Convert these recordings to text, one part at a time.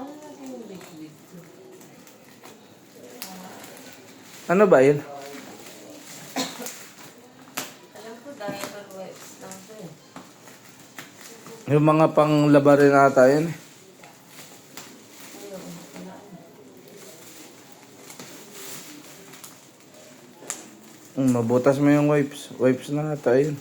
Paano natin yung liquid? Ano ba yun? Alam ko diaper wipes lang to eh. Yung mga panglaba rin ata yun eh. Ayun, wala. Mabutas mo yung wipes. Wipes na ata yun.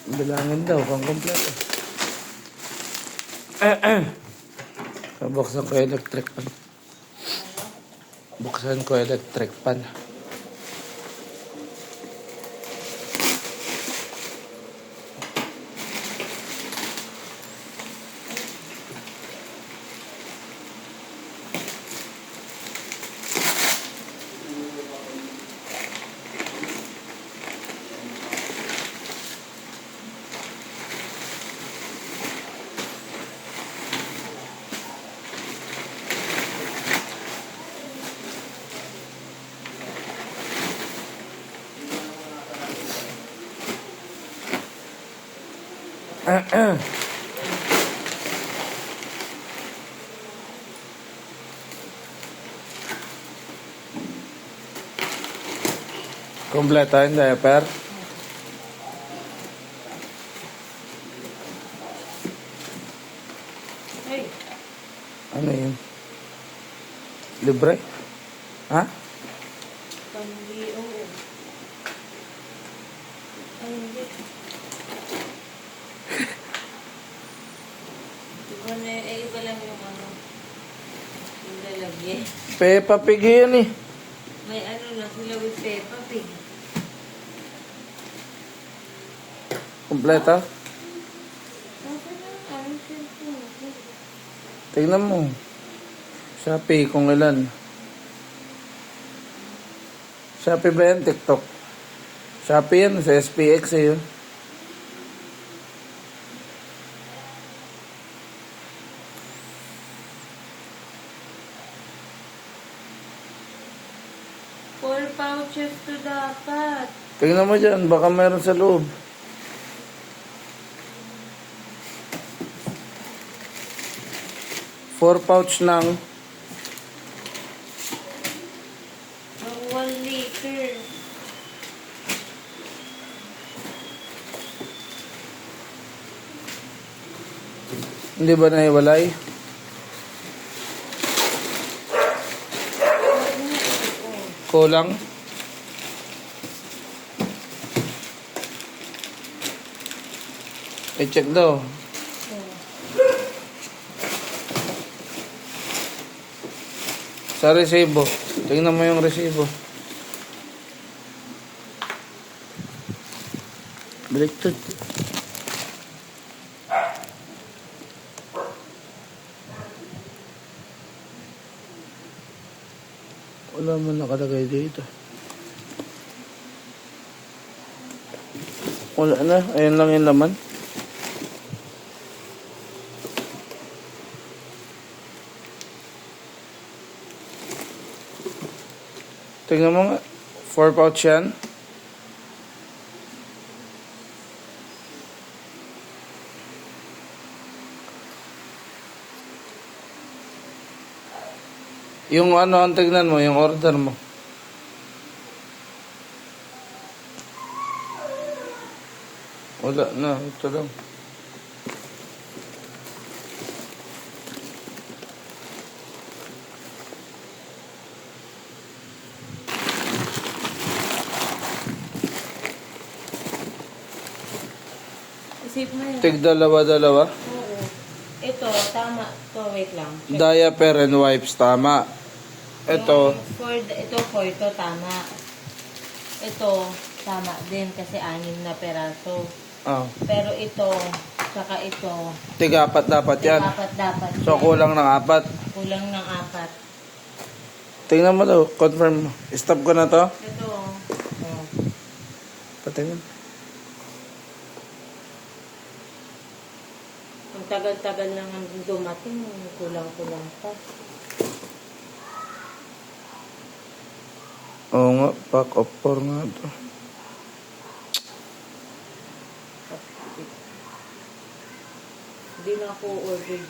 Bilangin daw, pang kompleto. Buksan ko electric pan. Buksan ko electric pan. Kompleto yung diaper. Hey, Ano yun? Libre? Ha? pang-bio. Ay, hindi. Iba na, iba lang yung ano. Yung lalagyan. Peppa Pig yun eh. May ano na sila with Peppa Pig. Kompleto? Kasi na, ano cellphone ko. Tingnan mo. Shopee kung ilan. Shopee ba yan? TikTok? Shopee yan. Sa SPX eh yun. Four pouches to dapat. Tingnan mo dyan. Baka meron sa loob. 4 pouch ng Ang 1 liter. hindi ba naiwalay? Kulang? I-check daw. Sa resibo. Tingnan mo yung resibo. Baliktad. Wala man nakalagay dito. Wala na. Ayan lang yung laman. Tingnan mo nga. 4 pouch yan. Yung ano, ang tignan mo, yung order mo. Wala na, ito lang. Isip mo yun. Tig dalawa-dalawa. Oo. Ito, tama. Ito, wait lang. Check. Diaper and wipes, tama. Ito, Ito, for ito, tama. Ito, tama din kasi 6 na peraso. oh, Pero ito, saka ito, tig-apat dapat yan. dapat. So, kulang ng 4. Kulang ng 4. Tingnan mo daw, confirm mo. Stop ko na to. Ito, oh. Patingin. Ang tagal-tagal lang ang dumating, kulang-kulang pa. Oo nga, pack of 4 nga to. Hindi na ako order